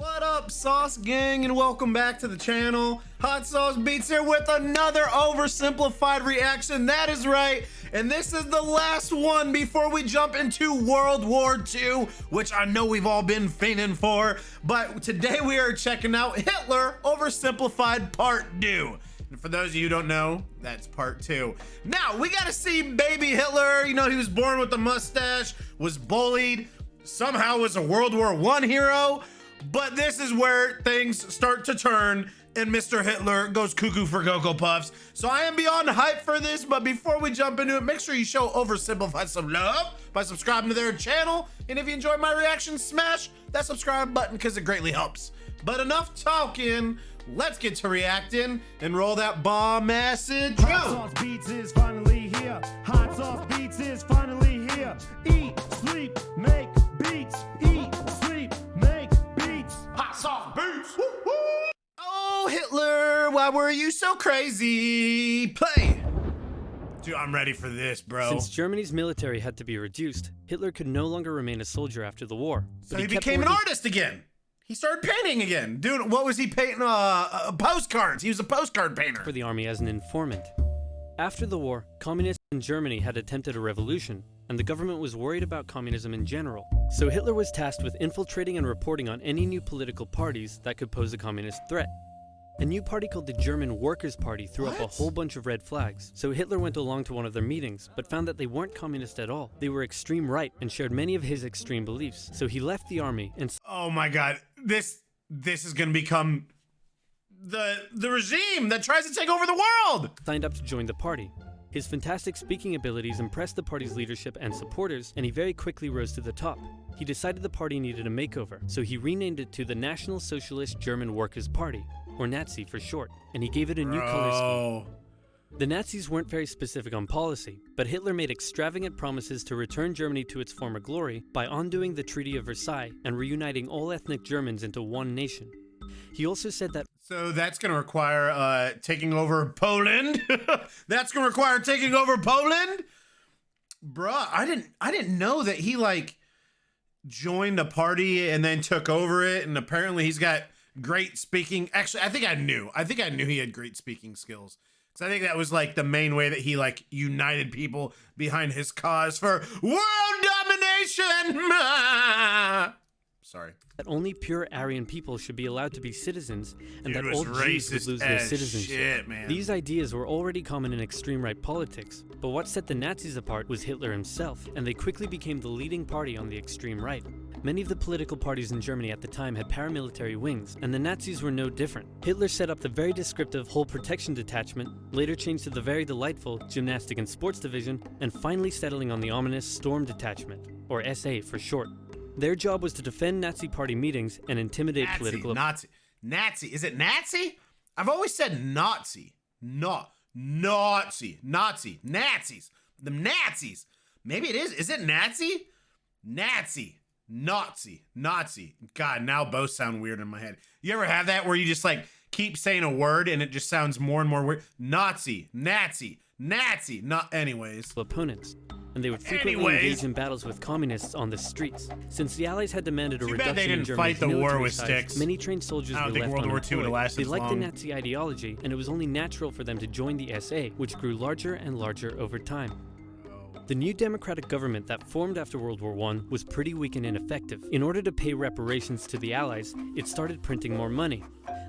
What up, Sauce Gang, and welcome back to the channel. Hot Sauce Beats here with another oversimplified reaction. That is right, and this is the last one before we jump into World War II, which I know we've all been fiending for. But today we are checking out Hitler Oversimplified Part 2. And for those of you who don't know, that's Part 2. Now, we gotta see baby Hitler. You know, he was born with a mustache, was bullied, somehow was a World War I hero. But this is where things start to turn and Mr. Hitler goes cuckoo for Cocoa Puffs. So I am beyond hype for this, but before we jump into it, make sure you show Oversimplified some love by subscribing to their channel. And if you enjoy my reaction, smash that subscribe button because it greatly helps. But enough talking, let's get to reacting and roll that bomb message. Go! Hot Sauce Beats is finally here. Hot Sauce Beats is finally here. Eat, sleep, make beats. Eat, sleep, make beats. Hot Sauce Beats! Woo -woo. Oh, Hitler, why were you so crazy? Play! Dude, I'm ready for this, bro. Since Germany's military had to be reduced, Hitler could no longer remain a soldier after the war. So he became an artist again. He started painting again. Dude, what was he painting? Postcards. He was a postcard painter. For the army as an informant. After the war, communists in Germany had attempted a revolution, and the government was worried about communism in general. So Hitler was tasked with infiltrating and reporting on any new political parties that could pose a communist threat. A new party called the German Workers' Party threw up a whole bunch of red flags, so Hitler went along to one of their meetings, but found that they weren't communist at all. They were extreme right and shared many of his extreme beliefs, so he left the army and— Oh my God, this is gonna become the regime that tries to take over the world! signed up to join the party. His fantastic speaking abilities impressed the party's leadership and supporters, and he very quickly rose to the top. He decided the party needed a makeover, so he renamed it to the National Socialist German Workers' Party, or Nazi for short, and he gave it a new color scheme. The Nazis weren't very specific on policy, but Hitler made extravagant promises to return Germany to its former glory by undoing the Treaty of Versailles and reuniting all ethnic Germans into one nation. He also said that— So that's gonna require taking over Poland? That's gonna require taking over Poland? Bruh, I didn't know that he like joined a party and then took over it, and apparently he's got great speaking. Actually, I think I knew he had great speaking skills. Because I think that was like the main way that he like united people behind his cause for world domination. Sorry. That only pure Aryan people should be allowed to be citizens, and Dude, that all Jews would lose their citizenship. Shit, man. These ideas were already common in extreme right politics, but what set the Nazis apart was Hitler himself, and they quickly became the leading party on the extreme right. Many of the political parties in Germany at the time had paramilitary wings, and the Nazis were no different. Hitler set up the very descriptive Whole Protection Detachment, later changed to the very delightful Gymnastic and Sports Division, and finally settling on the ominous Storm Detachment, or SA for short. Their job was to defend Nazi party meetings and intimidate political— Nazi. Is it Nazi? I've always said Nazi. Nazi. Nazis. The Nazis. Maybe it is. Is it Nazi? Nazi. God, now both sound weird in my head. You ever have that where you just like keep saying a word and it just sounds more and more weird? Nazi. Not anyways. Opponents. And they would frequently engage in battles with communists on the streets. Since the Allies had demanded a reduction in Germany's military size, many trained soldiers were left unemployed. They liked the Nazi ideology, and it was only natural for them to join the SA, which grew larger and larger over time. The new democratic government that formed after World War I was pretty weak and ineffective. In order to pay reparations to the Allies, it started printing more money.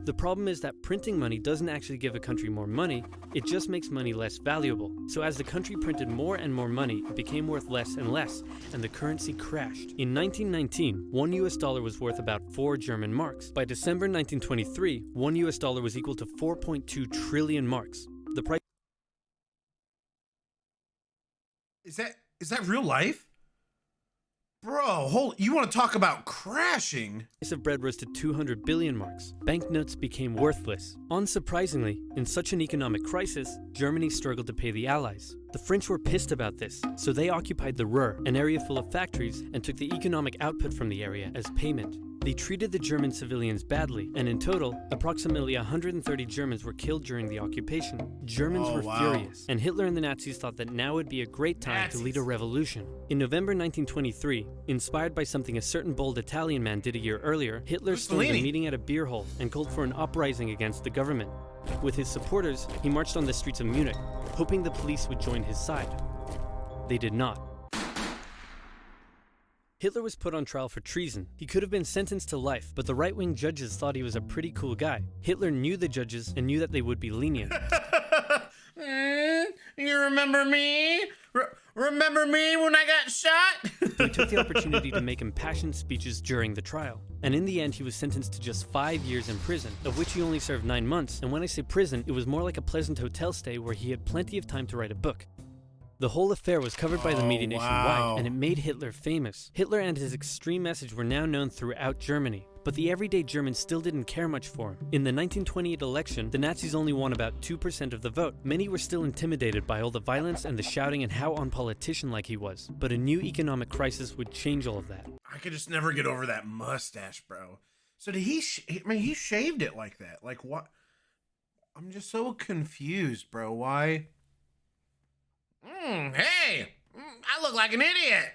The problem is that printing money doesn't actually give a country more money, it just makes money less valuable. So as the country printed more and more money, it became worth less and less, and the currency crashed. In 1919, $1 US was worth about 4 German marks. By December 1923, $1 US was equal to 4.2 trillion marks. The price— Is that real life? Bro, you want to talk about crashing? The price of bread rose to 200 billion marks. Banknotes became worthless. Unsurprisingly, in such an economic crisis, Germany struggled to pay the Allies. The French were pissed about this, so they occupied the Ruhr, an area full of factories, and took the economic output from the area as payment. They treated the German civilians badly, and in total, approximately 130 Germans were killed during the occupation. Germans were furious, and Hitler and the Nazis thought that now would be a great time to lead a revolution. In November 1923, inspired by something a certain bold Italian man did a year earlier, Hitler stormed a meeting at a beer hall and called for an uprising against the government. With his supporters, he marched on the streets of Munich, hoping the police would join his side. They did not. Hitler was put on trial for treason. He could have been sentenced to life, but the right-wing judges thought he was a pretty cool guy. Hitler knew the judges and knew that they would be lenient. You remember me? Remember me when I got shot? He took the opportunity to make impassioned speeches during the trial. And in the end, he was sentenced to just 5 years in prison, of which he only served 9 months. And when I say prison, it was more like a pleasant hotel stay where he had plenty of time to write a book. The whole affair was covered by the media nationwide, and it made Hitler famous. Hitler and his extreme message were now known throughout Germany, but the everyday Germans still didn't care much for him. In the 1928 election, the Nazis only won about 2% of the vote. Many were still intimidated by all the violence and the shouting and how unpolitician-like he was. But a new economic crisis would change all of that. I could just never get over that mustache, bro. So did he, he shaved it like that. Like what? I'm just so confused, bro. Why? Hey, I look like an idiot.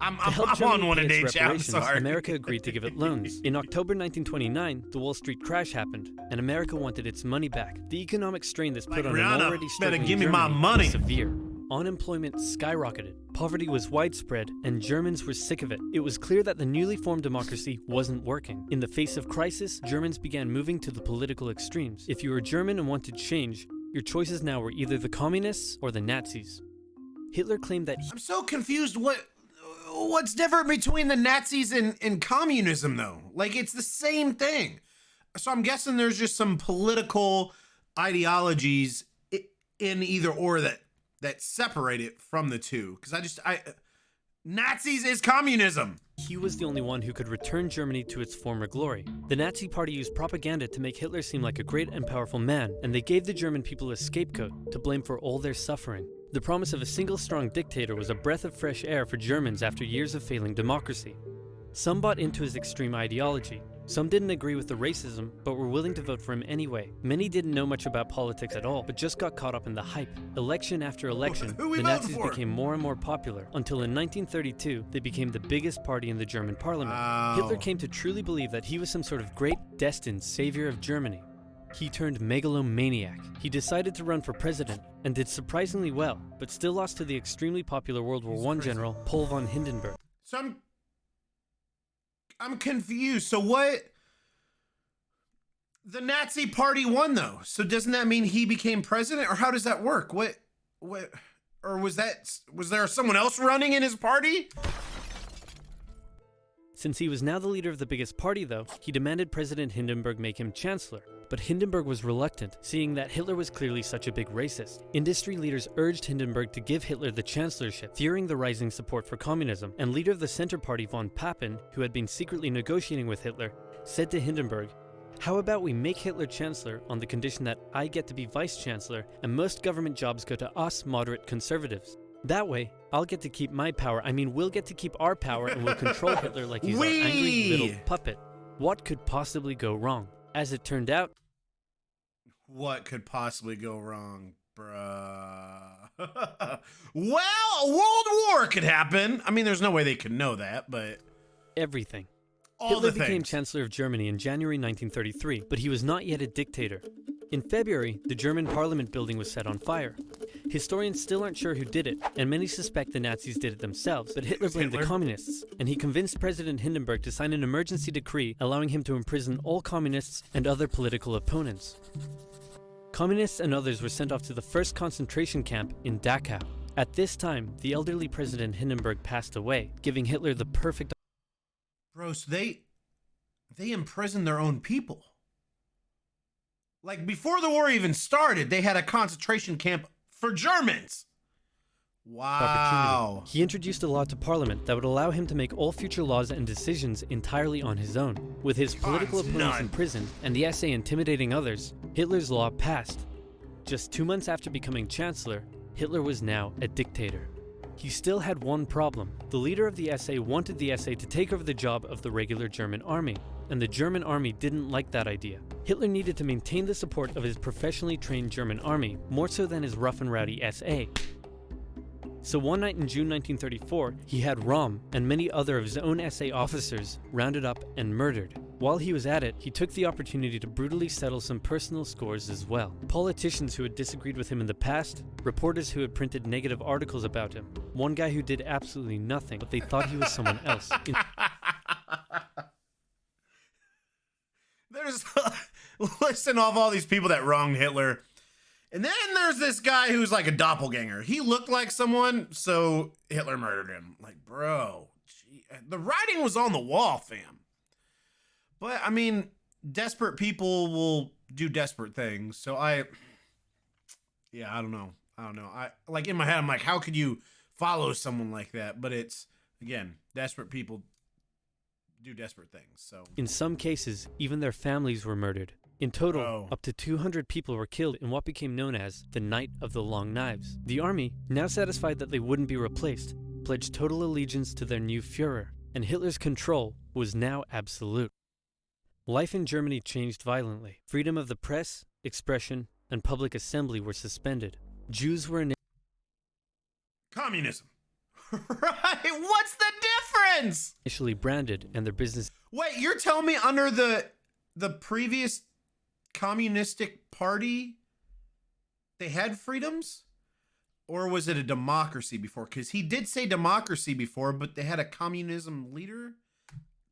I'm on one a day, I'm sorry. America agreed to give it loans. In October 1929, the Wall Street crash happened, and America wanted its money back. The economic strain this put on an already struggling Germany was severe. Unemployment skyrocketed, poverty was widespread, and Germans were sick of it. It was clear that the newly formed democracy wasn't working. In the face of crisis, Germans began moving to the political extremes. If you were German and wanted change, your choices now were either the communists or the Nazis. Hitler claimed that I'm so confused. What's different between the Nazis and communism, though? Like, it's the same thing. So I'm guessing there's just some political ideologies in either or that separate it from the two. Because Nazis is communism. He was the only one who could return Germany to its former glory. The Nazi Party used propaganda to make Hitler seem like a great and powerful man, and they gave the German people a scapegoat to blame for all their suffering. The promise of a single strong dictator was a breath of fresh air for Germans after years of failing democracy. Some bought into his extreme ideology. Some didn't agree with the racism, but were willing to vote for him anyway. Many didn't know much about politics at all, but just got caught up in the hype. Election after election, the Nazis became more and more popular, until in 1932, they became the biggest party in the German parliament. Hitler came to truly believe that he was some sort of great, destined savior of Germany. He turned megalomaniac. He decided to run for president, and did surprisingly well, but still lost to the extremely popular World War I general, Paul von Hindenburg. So I'm confused. So what? The Nazi Party won, though. So doesn't that mean he became president, or how does that work? What? Or was there someone else running in his party? Since he was now the leader of the biggest party, though, he demanded President Hindenburg make him chancellor. But Hindenburg was reluctant, seeing that Hitler was clearly such a big racist. Industry leaders urged Hindenburg to give Hitler the chancellorship, fearing the rising support for communism, and leader of the Center Party von Papen, who had been secretly negotiating with Hitler, said to Hindenburg, "How about we make Hitler chancellor on the condition that I get to be vice-chancellor and most government jobs go to us moderate conservatives? That way, I'll get to keep my power. We'll get to keep our power, and we'll control Hitler like he's our angry little puppet." What could possibly go wrong? As it turned out, what could possibly go wrong, bruh? Well, a world war could happen. There's no way they could know that, but everything. Hitler became Chancellor of Germany in January 1933, but he was not yet a dictator. In February, the German parliament building was set on fire. Historians still aren't sure who did it, and many suspect the Nazis did it themselves, but Hitler blamed the communists, and he convinced President Hindenburg to sign an emergency decree allowing him to imprison all communists and other political opponents. Communists and others were sent off to the first concentration camp in Dachau. At this time, the elderly President Hindenburg passed away, giving Hitler the perfect... Bro, so they imprisoned their own people. Like, before the war even started, they had a concentration camp for Germans. Wow. He introduced a law to Parliament that would allow him to make all future laws and decisions entirely on his own. With his political opponents imprisoned and the SA intimidating others, Hitler's law passed. Just 2 months after becoming Chancellor, Hitler was now a dictator. He still had one problem. The leader of the SA wanted the SA to take over the job of the regular German army, and the German army didn't like that idea. Hitler needed to maintain the support of his professionally trained German army, more so than his rough and rowdy SA. So one night in June 1934, he had Röhm and many other of his own SA officers rounded up and murdered. While he was at it, he took the opportunity to brutally settle some personal scores as well. Politicians who had disagreed with him in the past, reporters who had printed negative articles about him, one guy who did absolutely nothing, but they thought he was someone else. There's listen of all these people that wronged Hitler. And then there's this guy who's like a doppelganger. He looked like someone, so Hitler murdered him. Like, bro, gee, the writing was on the wall, fam. But I mean, desperate people will do desperate things. So I don't know. I like in my head, I'm like, how could you follow someone like that? But it's, again, desperate people do desperate things. So in some cases, even their families were murdered. In total, up to 200 people were killed in what became known as the Night of the Long Knives. The army, now satisfied that they wouldn't be replaced, pledged total allegiance to their new Führer, and Hitler's control was now absolute. Life in Germany changed violently. Freedom of the press, expression, and public assembly were suspended. Jews were communism. Right? What's the difference? Initially branded, and their business. Wait, you're telling me under the previous communistic party they had freedoms? Or was it a democracy before? Because he did say democracy before, but they had a communism leader?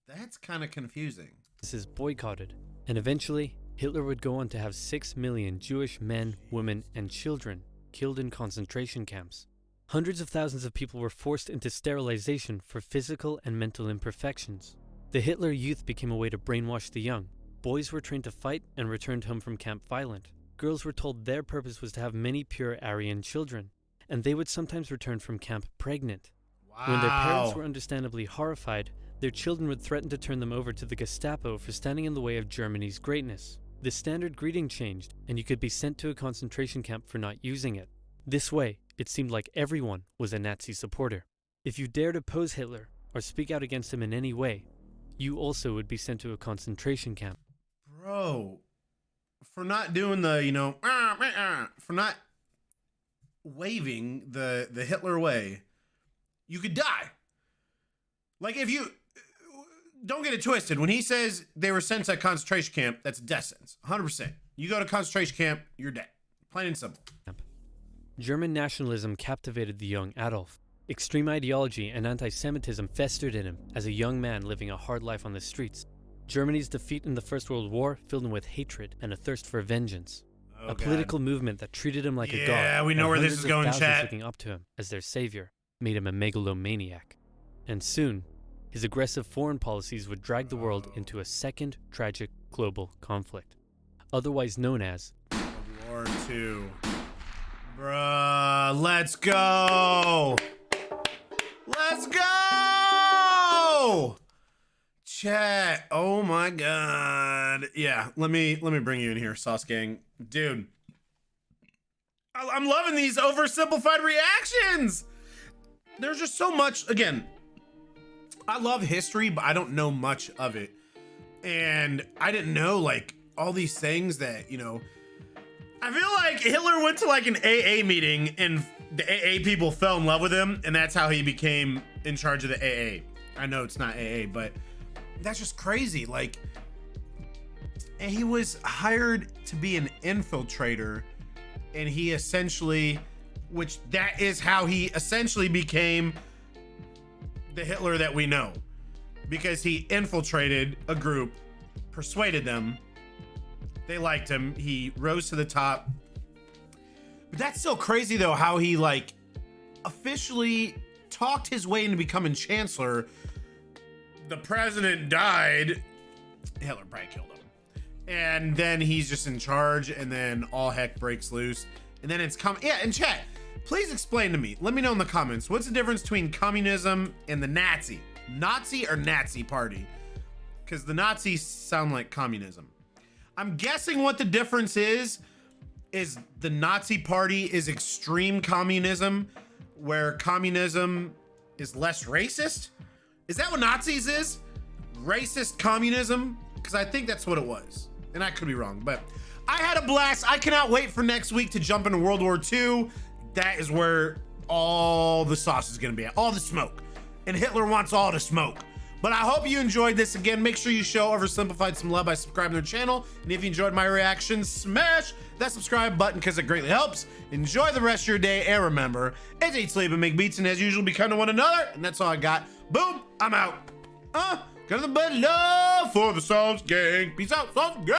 That's kind of confusing. This is boycotted, and eventually Hitler would go on to have 6 million Jewish men, women, and children killed in concentration camps. Hundreds of thousands of people were forced into sterilization for physical and mental imperfections. The Hitler Youth became a way to brainwash the young. Boys were trained to fight and returned home from camp violent. Girls were told their purpose was to have many pure Aryan children, and they would sometimes return from camp pregnant. Wow. When their parents were understandably horrified, their children would threaten to turn them over to the Gestapo for standing in the way of Germany's greatness. The standard greeting changed, and you could be sent to a concentration camp for not using it. This way, it seemed like everyone was a Nazi supporter. If you dared oppose Hitler or speak out against him in any way, you also would be sent to a concentration camp. Bro, for not doing the, for not waving the Hitler way, you could die. Like if you, don't get it twisted. When he says they were sent to a concentration camp, that's a death sentence, 100%. You go to concentration camp, you're dead. Plain and simple. German nationalism captivated the young Adolf. Extreme ideology and anti-Semitism festered in him as a young man living a hard life on the streets. Germany's defeat in the First World War filled him with hatred and a thirst for vengeance. A political movement that treated him like a god. Yeah, we know where this is going, chat. Looking up to him as their savior made him a megalomaniac. And soon, his aggressive foreign policies would drag the world into a second tragic global conflict, otherwise known as World War II. Bruh, let's go! Let's go! Chat, oh my god. Yeah, let me bring you in here, Sauce Gang. Dude, I'm loving these oversimplified reactions! There's just so much, again, I love history, but I don't know much of it. And I didn't know, like, all these things that, I feel like Hitler went to, like, an AA meeting, and the AA people fell in love with him, and that's how he became in charge of the AA. I know it's not AA, but that's just crazy. Like, and he was hired to be an infiltrator, and he essentially, which that is how he essentially became the Hitler that we know, because he infiltrated a group, persuaded them, they liked him, he rose to the top. But that's so crazy though, how he like officially talked his way into becoming chancellor. The president died, Hitler probably killed him, and then he's just in charge, and then all heck breaks loose, and then it's and chat, please explain to me, let me know in the comments, what's the difference between communism and the Nazi or Nazi party? Because the Nazis sound like communism. I'm guessing what the difference is the Nazi party is extreme communism, where communism is less racist. Is that what Nazis is? Racist communism? Because I think that's what it was. And I could be wrong, but I had a blast. I cannot wait for next week to jump into World War II. That is where all the sauce is gonna be at, all the smoke. And Hitler wants all the smoke. But I hope you enjoyed this. Again, make sure you show OverSimplified some love by subscribing to their channel. And if you enjoyed my reaction, smash that subscribe button because it greatly helps. Enjoy the rest of your day. And remember, it's eat, sleep, and make beats. And as usual, be kind to one another. And that's all I got. Boom, I'm out. Got the bad love for the Sauce Gang. Peace out, Sauce Gang.